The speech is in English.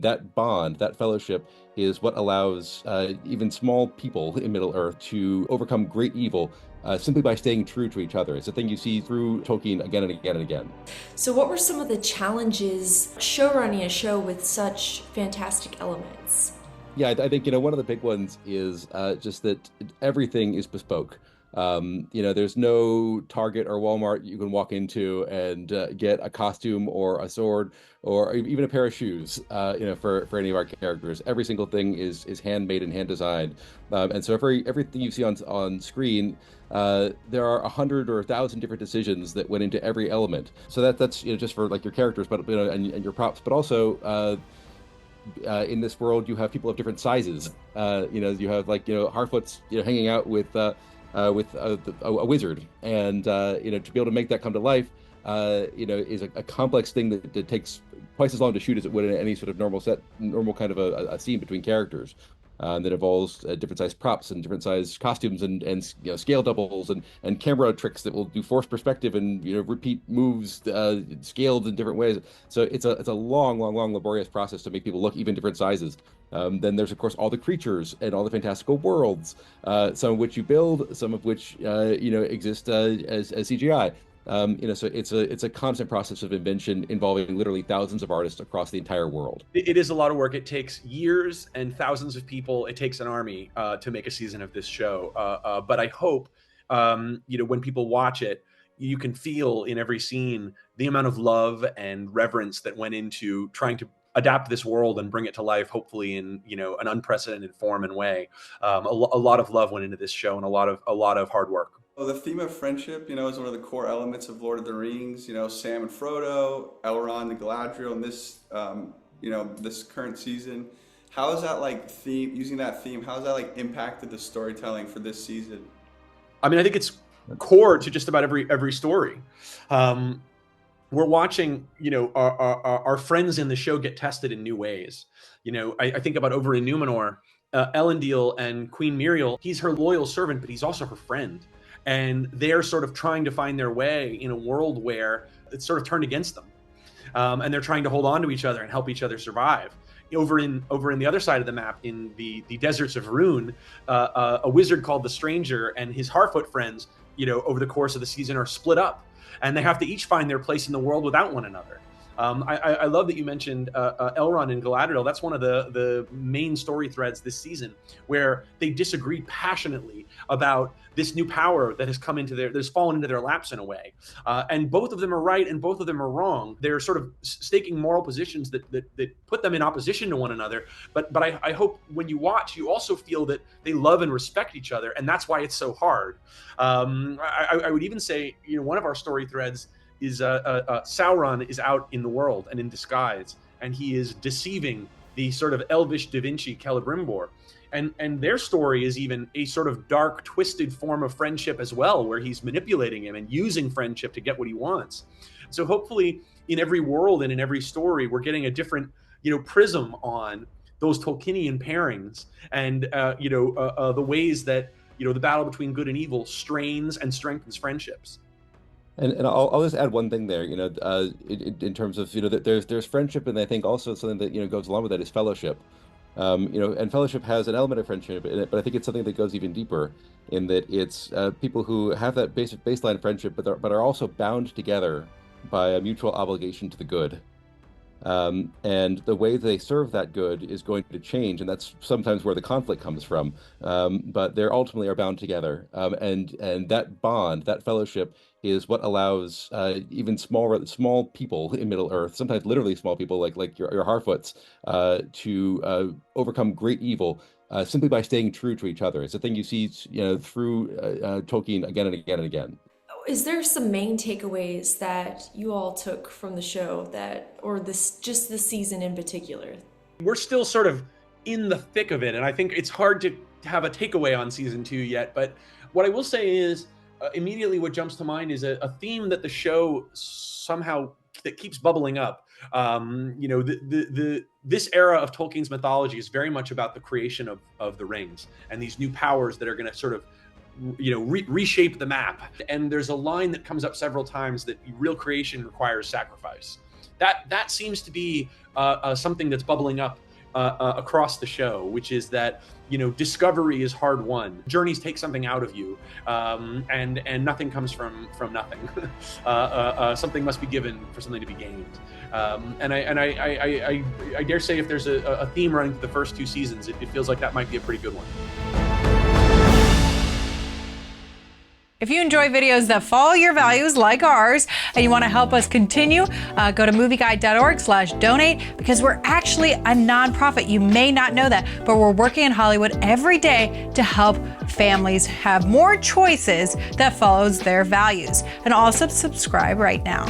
That bond, that fellowship, is what allows even small people in Middle-earth to overcome great evil simply by staying true to each other. It's a thing you see through Tolkien again and again and again. So, what were some of the challenges showrunning a show with such fantastic elements? Yeah, I think, one of the big ones is just that everything is bespoke. There's no Target or Walmart you can walk into and get a costume or a sword or even a pair of shoes, for any of our characters. Every single thing is handmade and hand designed. And so everything you see on screen, there are 100 or 1,000 different decisions that went into every element. So that's just for like your characters, but and your props, but also in this world, you have people of different sizes. You have like Harfoot's hanging out with a wizard, and to be able to make that come to life, is a complex thing that takes twice as long to shoot as it would in any sort of normal kind of a scene between characters. That involves different size props and different size costumes and scale doubles and camera tricks that will do forced perspective and repeat moves scaled in different ways. So it's a long laborious process to make people look even different sizes. Then there's of course all the creatures and all the fantastical worlds, some of which you build, some of which exist as CGI. So it's a constant process of invention involving literally thousands of artists across the entire world. It is a lot of work. It takes years and thousands of people. It takes an army to make a season of this show. But I hope, when people watch it, you can feel in every scene the amount of love and reverence that went into trying to adapt this world and bring it to life, hopefully in an unprecedented form and way. A lot of love went into this show and a lot of hard work. Well, the theme of friendship, is one of the core elements of Lord of the Rings. Sam and Frodo, Elrond and Galadriel, and this current season. How is that using that theme? How has that impacted the storytelling for this season? I mean, I think it's core to just about every story. We're watching, our friends in the show get tested in new ways. I think about over in Numenor, Elendil and Queen Muriel. He's her loyal servant, but he's also her friend. And they're sort of trying to find their way in a world where it's sort of turned against them. And they're trying to hold on to each other and help each other survive. Over in the other side of the map, in the deserts of Rhûn, a wizard called the Stranger and his Harfoot friends, over the course of the season are split up. And they have to each find their place in the world without one another. I love that you mentioned Elrond and Galadriel. That's one of the main story threads this season, where they disagree passionately about this new power that has that's fallen into their laps in a way. And both of them are right and both of them are wrong. They're sort of staking moral positions that put them in opposition to one another. But I hope when you watch, you also feel that they love and respect each other. And that's why it's so hard. I would even say, one of our story threads is Sauron is out in the world and in disguise, and he is deceiving the sort of elvish Da Vinci Celebrimbor. And their story is even a sort of dark, twisted form of friendship as well, where he's manipulating him and using friendship to get what he wants. So hopefully in every world and in every story, we're getting a different, prism on those Tolkienian pairings and, the ways that, the battle between good and evil strains and strengthens friendships. And I'll just add one thing there, in terms of, that there's friendship, and I think also something that, goes along with that is fellowship. And fellowship has an element of friendship in it, but I think it's something that goes even deeper in that it's people who have that basic baseline friendship, but are also bound together by a mutual obligation to the good. And the way they serve that good is going to change, and that's sometimes where the conflict comes from. But they ultimately are bound together, and that bond, that fellowship, is what allows even small people in Middle-earth, sometimes literally small people like your Harfoots, to overcome great evil simply by staying true to each other. It's a thing you see through Tolkien again and again and again. Is there some main takeaways that you all took from the show or just this season in particular? We're still sort of in the thick of it, and I think it's hard to have a takeaway on season 2 yet. But what I will say is, immediately what jumps to mind is a theme that the show somehow that keeps bubbling up. This era of Tolkien's mythology is very much about the creation of the rings and these new powers that are going to sort of reshape the map. And there's a line that comes up several times that real creation requires sacrifice, That seems to be something that's bubbling up across the show, which is that, you know, discovery is hard won. Journeys take something out of you, and nothing comes from nothing. Something must be given for something to be gained. And I dare say, if there's a theme running through the first 2 seasons, it feels like that might be a pretty good one. If you enjoy videos that follow your values like ours, and you want to help us continue, go to movieguide.org/donate, because we're actually a nonprofit. You may not know that, but we're working in Hollywood every day to help families have more choices that follows their values. And also subscribe right now.